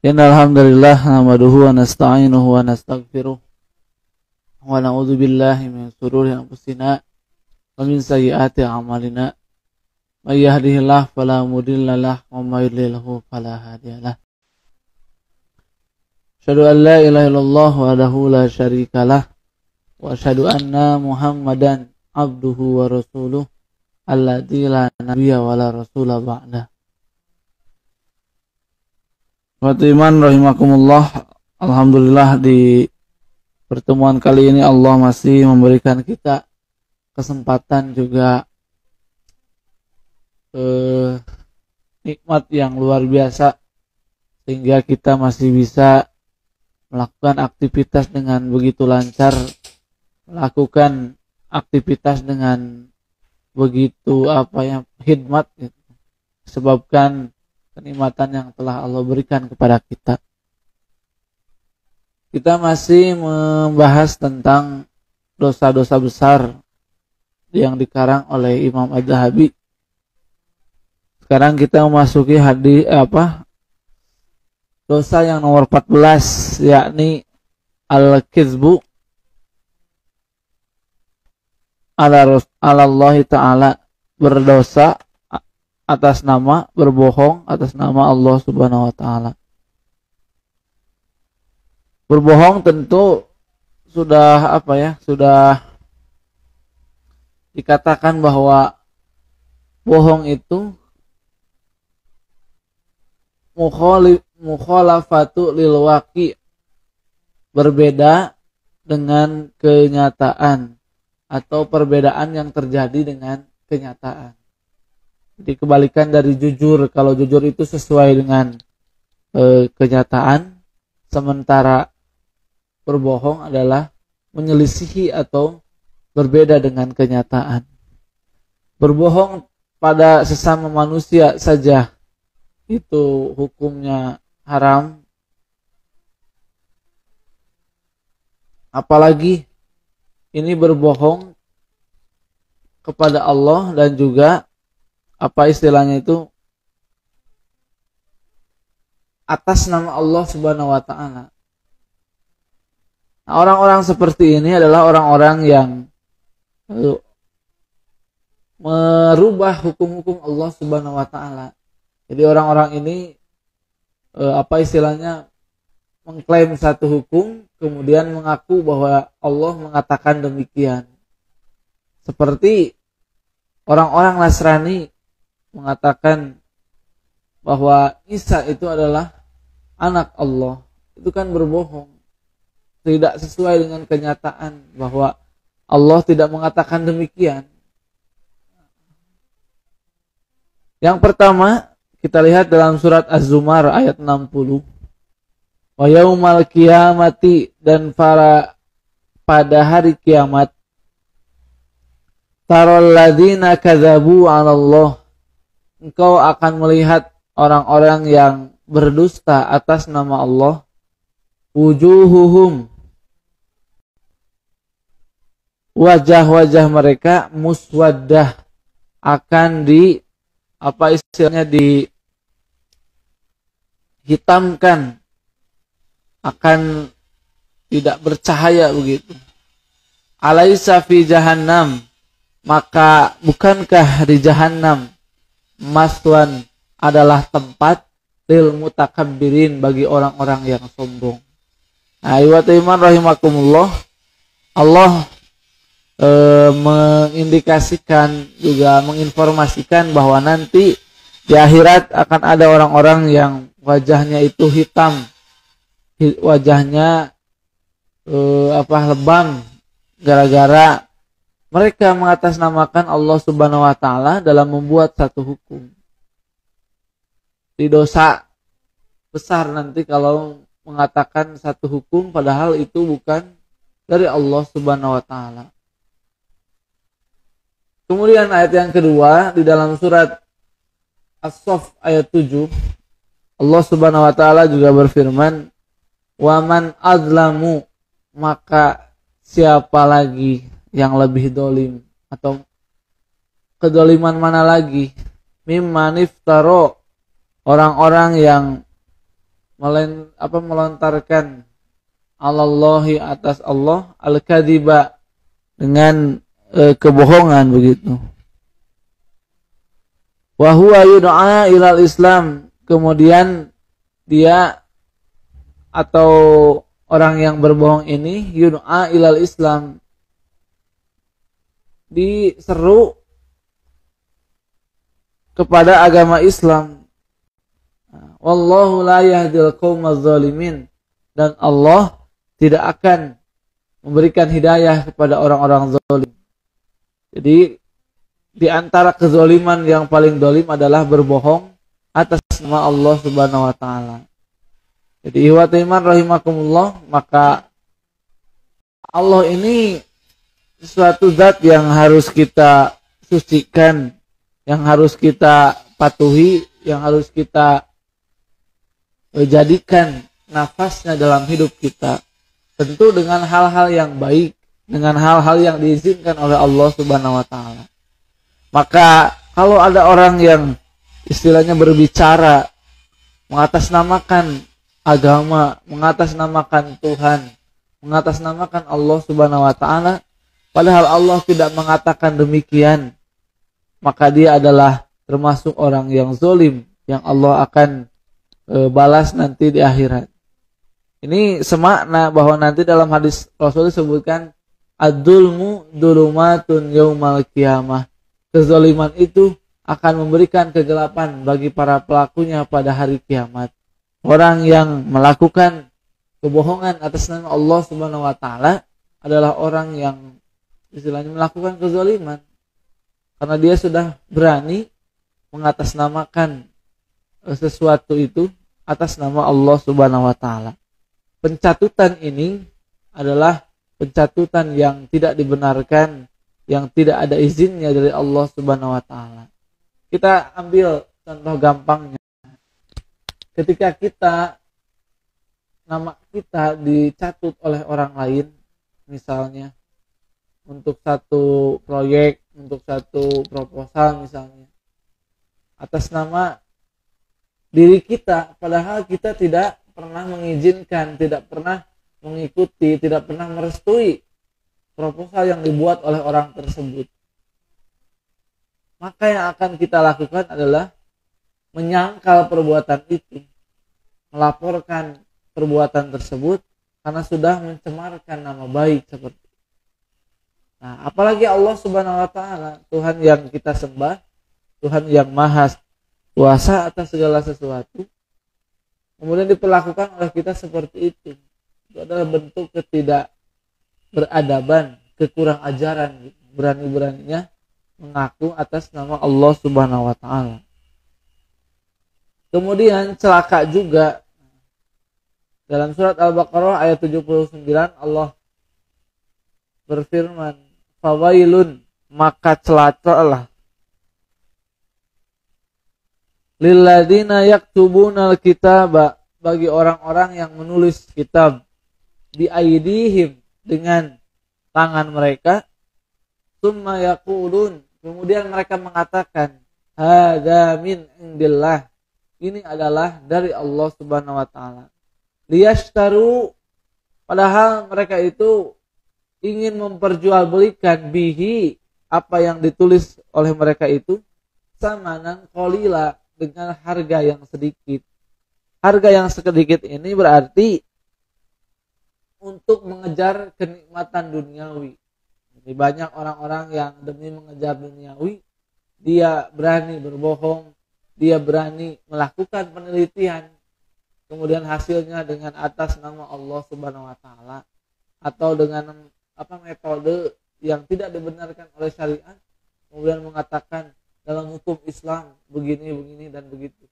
Innal hamdalillah nahmaduhu wa nasta'inuhu wa nastaghfiruh wa na'udzu billahi min shururi anfusina wa min sayyiati a'malina. May yahdihillahu fala mudilla lahu wa may yudlilhu fala hadiyalah. Asyhadu an la ilaha illallah wahdahu la syarikalah wa asyhadu anna Muhammadan abduhu wa rasuluh alladzi la nabiyya wa la rasula ba'dah. Iman rahimakumullah. Alhamdulillah di pertemuan kali ini Allah masih memberikan kita kesempatan juga nikmat yang luar biasa sehingga kita masih bisa melakukan aktivitas dengan begitu lancar, melakukan aktivitas dengan begitu hikmat gitu. Sebabkan kenikmatan yang telah Allah berikan kepada kita. Kita masih membahas tentang dosa-dosa besar yang dikarang oleh Imam Az-Zahabi. Sekarang kita memasuki dosa yang nomor 14, yakni al-kizbu ala Allah Ta'ala, berdosa atas nama, berbohong atas nama Allah Subhanahu wa Ta'ala. Berbohong tentu sudah sudah dikatakan bahwa bohong itu mukhalafatu lil waqi', berbeda dengan kenyataan atau perbedaan yang terjadi dengan kenyataan. Jadi kebalikan dari jujur. Kalau jujur itu sesuai dengan kenyataan, sementara berbohong adalah menyelisihi atau berbeda dengan kenyataan. Berbohong pada sesama manusia saja itu hukumnya haram. Apalagi ini berbohong kepada Allah dan juga istilahnya itu atas nama Allah Subhanahu wa Ta'ala. Nah, orang-orang seperti ini adalah orang-orang yang merubah hukum-hukum Allah Subhanahu wa Ta'ala. Jadi orang-orang ini istilahnya mengklaim satu hukum kemudian mengaku bahwa Allah mengatakan demikian. Seperti orang-orang Nasrani mengatakan bahwa Isa itu adalah anak Allah. Itu kan berbohong. Tidak sesuai dengan kenyataan bahwa Allah tidak mengatakan demikian. Yang pertama, kita lihat dalam surat Az-Zumar ayat 60. Wa yaumal qiyamati, dan pada hari kiamat, taral ladzina kadzabu 'ala Allah, engkau akan melihat orang-orang yang berdusta atas nama Allah, wujuhuhum, wajah-wajah mereka muswaddah, akan dihitamkan, akan tidak bercahaya begitu. Alaisa fi jahannam, maka bukankah di Jahannam maswan, adalah tempat lil mutakabbirin, bagi orang-orang yang sombong. Nah, iman rahimakumullah, Allah mengindikasikan juga menginformasikan bahwa nanti di akhirat akan ada orang-orang yang wajahnya itu hitam, wajahnya lebam, gara-gara mereka mengatasnamakan Allah Subhanahu wa Ta'ala dalam membuat satu hukum. Di dosa besar nanti kalau mengatakan satu hukum padahal itu bukan dari Allah Subhanahu wa Ta'ala. Kemudian ayat yang kedua di dalam surat As-Saff ayat 7, Allah Subhanahu wa Ta'ala juga berfirman, "Wa man azlamu", maka siapa lagi yang lebih dolim, atau kedoliman mana lagi, mimman iftaro, orang-orang yang melontarkan alallahi atas Allah al-kadziba dengan kebohongan begitu. Wa huwa yud'a ilal Islam, kemudian dia atau orang yang berbohong ini yud'a ilal Islam, diseru kepada agama Islam. Wallahu la yahdil qaumaz zalimin, dan Allah tidak akan memberikan hidayah kepada orang-orang zalim. Jadi di antara kezaliman yang paling zalim adalah berbohong atas nama Allah Subhanahu wa taala. Jadi ihwat iman rahimakumullah, maka Allah ini suatu zat yang harus kita sucikan, yang harus kita patuhi, yang harus kita jadikan nafasnya dalam hidup kita. Tentu dengan hal-hal yang baik, dengan hal-hal yang diizinkan oleh Allah Subhanahu wa taala. Maka kalau ada orang yang istilahnya berbicara mengatasnamakan agama, mengatasnamakan Tuhan, mengatasnamakan Allah Subhanahu wa taala, padahal Allah tidak mengatakan demikian, maka dia adalah termasuk orang yang zalim yang Allah akan balas nanti di akhirat. Ini semakna bahwa nanti dalam hadis Rasul disebutkan ad-dzulmu dzulumatun yaumal qiyamah. Kezaliman itu akan memberikan kegelapan bagi para pelakunya pada hari kiamat. Orang yang melakukan kebohongan atas nama Allah Subhanahu wa taala adalah orang yang istilahnya melakukan kezaliman, karena dia sudah berani mengatasnamakan sesuatu itu atas nama Allah Subhanahu wa taala. Pencatutan ini adalah pencatutan yang tidak dibenarkan, yang tidak ada izinnya dari Allah Subhanahu wa taala. Kita ambil contoh gampangnya. Ketika nama kita dicatut oleh orang lain, misalnya untuk satu proyek, untuk satu proposal misalnya, atas nama diri kita, padahal kita tidak pernah mengizinkan, tidak pernah mengikuti, tidak pernah merestui proposal yang dibuat oleh orang tersebut. Maka yang akan kita lakukan adalah menyangkal perbuatan itu, melaporkan perbuatan tersebut karena sudah mencemarkan nama baik seperti itu. Nah, apalagi Allah Subhanahu wa taala, Tuhan yang kita sembah, Tuhan yang maha kuasa atas segala sesuatu, kemudian diperlakukan oleh kita seperti itu. Itu adalah bentuk ketidakberadaban, kekurang ajaran, berani-beraninya mengaku atas nama Allah Subhanahu wa taala. Kemudian celaka juga dalam surat Al-Baqarah ayat 79 Allah berfirman, "Fawailun," maka celakalah, "lilladzina yaktubunal kitaba," bagi orang-orang yang menulis kitab, "bi aidihim," dengan tangan mereka, "tsumma yaqulun," kemudian mereka mengatakan, "hadza min indillah," ini adalah dari Allah Subhanahu wa taala. Liyashtaru, padahal mereka itu ingin memperjualbelikan bihi, apa yang ditulis oleh mereka itu, samanan qalila, dengan harga yang sedikit. Harga yang sedikit ini berarti untuk mengejar kenikmatan duniawi. Jadi banyak orang-orang yang demi mengejar duniawi, dia berani berbohong, dia berani melakukan penelitian, kemudian hasilnya dengan atas nama Allah Subhanahu wa taala atau dengan metode yang tidak dibenarkan oleh syariat, kemudian mengatakan dalam hukum Islam begini dan begitu.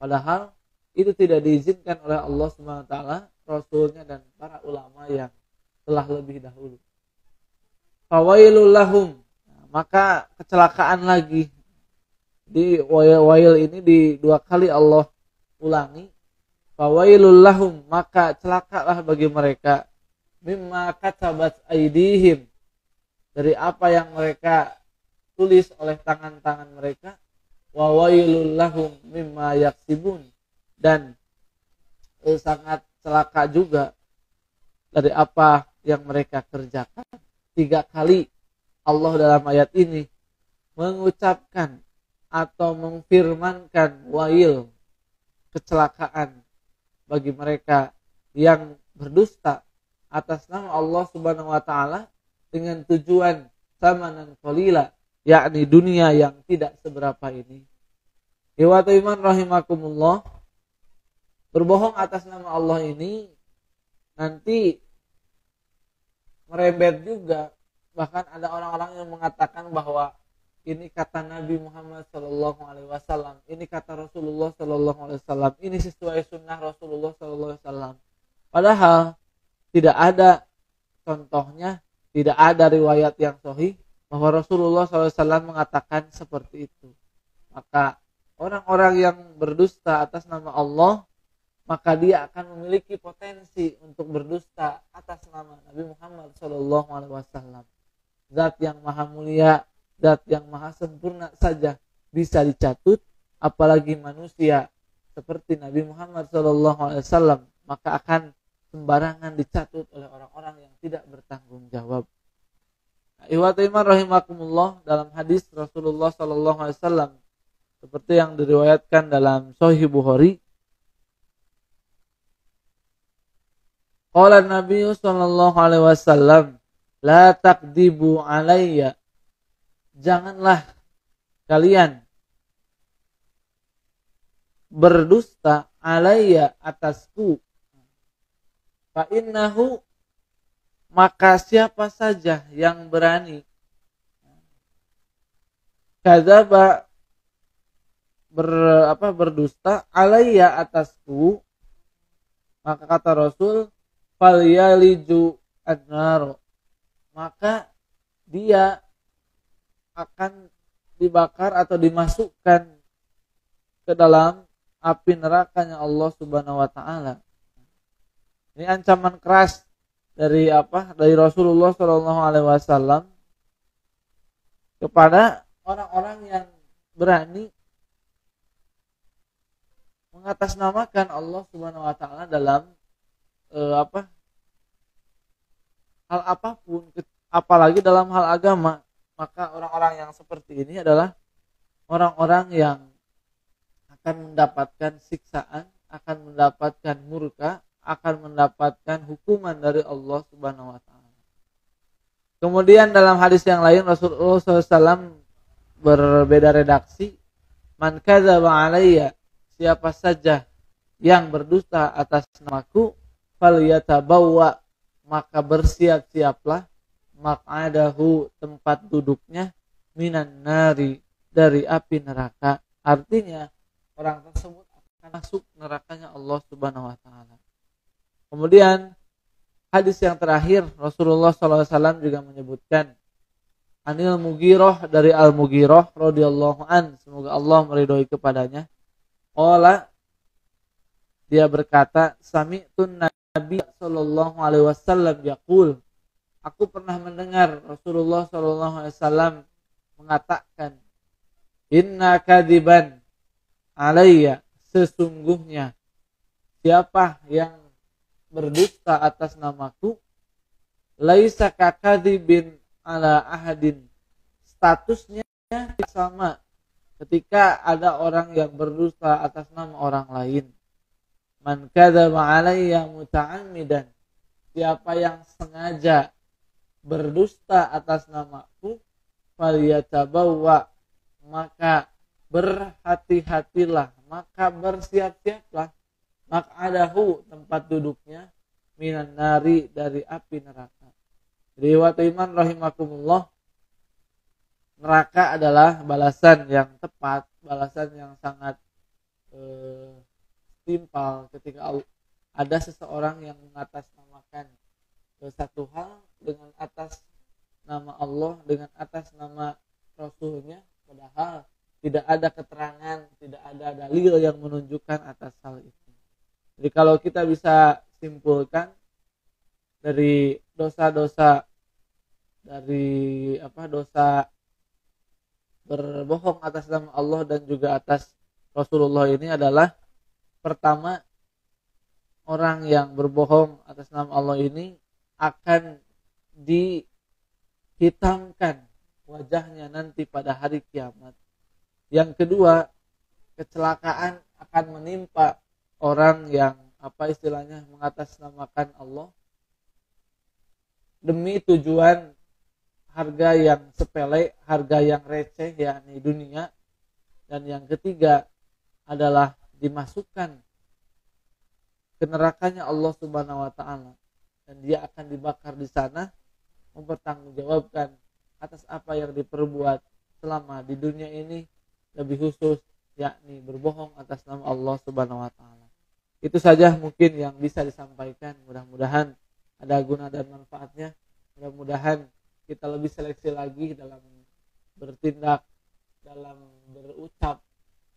Padahal itu tidak diizinkan oleh Allah Subhanahu wa taala, Rasulnya, dan para ulama yang telah lebih dahulu. Fawailul lahum, maka kecelakaan lagi. Di wail ini dua kali Allah ulangi. Fawailul lahum, maka celakalah bagi mereka, mimma katabat aidihim, dari apa yang mereka tulis oleh tangan-tangan mereka. Wa wailul lahum mimma yaksibun, dan sangat celaka juga dari apa yang mereka kerjakan. 3 kali Allah dalam ayat ini mengucapkan atau mengfirmankan wail, kecelakaan bagi mereka yang berdusta atas nama Allah Subhanahu wa taala dengan tujuan samanan qalila, yakni dunia yang tidak seberapa ini. Ikhwatu iman rahimakumullah, berbohong atas nama Allah ini nanti merembet juga. Bahkan ada orang-orang yang mengatakan bahwa ini kata Nabi Muhammad Sallallahu Alaihi Wasallam, ini kata Rasulullah Sallallahu Alaihi Wasallam, ini sesuai sunnah Rasulullah Sallallahu Alaihi Wasallam. Padahal tidak ada contohnya, tidak ada riwayat yang sahih bahwa Rasulullah Sallallahu Alaihi Wasallam mengatakan seperti itu. Maka orang-orang yang berdusta atas nama Allah, maka dia akan memiliki potensi untuk berdusta atas nama Nabi Muhammad Sallallahu Alaihi Wasallam. Zat yang maha mulia, zat yang maha sempurna saja bisa dicatut, apalagi manusia seperti Nabi Muhammad Sallallahu Alaihi Wasallam, maka akan sembarangan dicatut oleh orang-orang yang tidak bertanggung jawab. Ikhwatu iman rahimakumullah, dalam hadis Rasulullah Sallallahu Alaihi Wasallam seperti yang diriwayatkan dalam Sahih Bukhari, qala Nabi Sallallahu Alaihi Wasallam, la takdibu alayya, janganlah kalian berdusta alayya, atasku. Fa innahu, maka siapa saja yang berani kadzaba, berdusta alayya, atasku, maka kata Rasul, falyaliju an-nar, maka dia akan dibakar atau dimasukkan ke dalam api nerakanya Allah Subhanahu wa taala. Ini ancaman keras dari Rasulullah Shallallahu Alaihi Wasallam kepada orang-orang yang berani mengatasnamakan Allah Subhanahu wa taala dalam hal apapun, apalagi dalam hal agama. Maka orang-orang yang seperti ini adalah orang-orang yang akan mendapatkan siksaan, akan mendapatkan murka, akan mendapatkan hukuman dari Allah Subhanahu wa taala. Kemudian dalam hadis yang lain Rasulullah SAW berbeda redaksi, man kadzaba alayya, siapa saja yang berdusta atas namaku, falyatabawwa, maka bersiap-siaplah, maq'adahu, tempat duduknya, minan nari, dari api neraka. Artinya orang tersebut akan masuk nerakanya Allah Subhanahu wa taala. Kemudian hadis yang terakhir Rasulullah SAW juga menyebutkan, Anil Mughirah, dari Al-Mughirah radhiyallahu an, semoga Allah meridhoi kepadanya, qala, dia berkata, sami'tun Nabi sallallahu alaihi wasallam yaqul, aku pernah mendengar Rasulullah sallallahu alaihi wasallam mengatakan, inna kadiban alayya, sesungguhnya siapa yang berdusta atas namaku, laisa kakadibin ala ahadin, statusnya sama ketika ada orang yang berdusta atas nama orang lain. Man kadzaba alayya muta'ammidan, siapa yang sengaja berdusta atas namaku, falyatabawwa, maka berhati-hatilah, maka bersiap-siaplah, maq'adahu, tempat duduknya, minan nari, dari api neraka. Riwayat iman rahimakumullah, neraka adalah balasan yang tepat, balasan yang sangat timpal ketika ada seseorang yang mengatasnamakan satu hal dengan atas nama Allah, dengan atas nama Rasulnya, padahal tidak ada keterangan, tidak ada dalil yang menunjukkan atas hal itu. Jadi kalau kita bisa simpulkan dari dosa-dosa, dari dosa berbohong atas nama Allah dan juga atas Rasulullah ini adalah, pertama, orang yang berbohong atas nama Allah ini akan dihitamkan wajahnya nanti pada hari kiamat. Yang kedua, kecelakaan akan menimpa orang yang mengatasnamakan Allah demi tujuan harga yang sepele, harga yang receh, yakni dunia. Dan yang ketiga adalah dimasukkan ke nerakanya Allah Subhanahu wa taala, dan dia akan dibakar di sana mempertanggungjawabkan atas apa yang diperbuat selama di dunia ini, lebih khusus yakni berbohong atas nama Allah Subhanahu wa taala. Itu saja mungkin yang bisa disampaikan. Mudah-mudahan ada guna dan manfaatnya. Mudah-mudahan kita lebih seleksi lagi dalam bertindak, dalam berucap.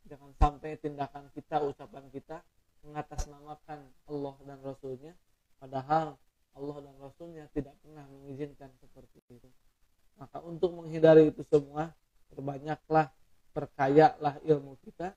Jangan sampai tindakan kita, ucapan kita mengatasnamakan Allah dan Rasulnya, padahal Allah dan Rasulnya tidak pernah mengizinkan seperti itu. Maka untuk menghindari itu semua, perbanyaklah, perkayalah ilmu kita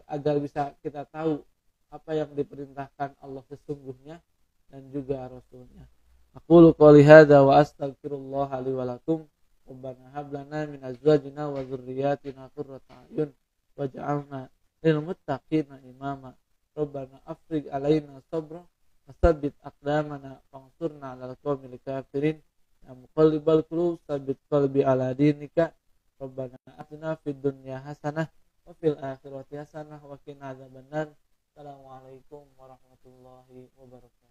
agar bisa kita tahu apa yang diperintahkan Allah sesungguhnya dan juga Rasulnya. Aqulu qouli hadza wa astaghfirullah li wa lakum. Rabbana hab lana min azwajina wa dzurriyyatina qurrata a'yun waj'alna lil muttaqina imama. Rabbana afrigh alaina sabra wa tsabbit aqdamana wansurna 'alal qaumil kafirin. Ya muqallibal qulub tsabbit qalbi 'ala dinika. Rabbana atina fid dunya hasanah wa fil akhirati hasanah wa qina adzabannar. Assalamualaikum warahmatullahi wabarakatuh.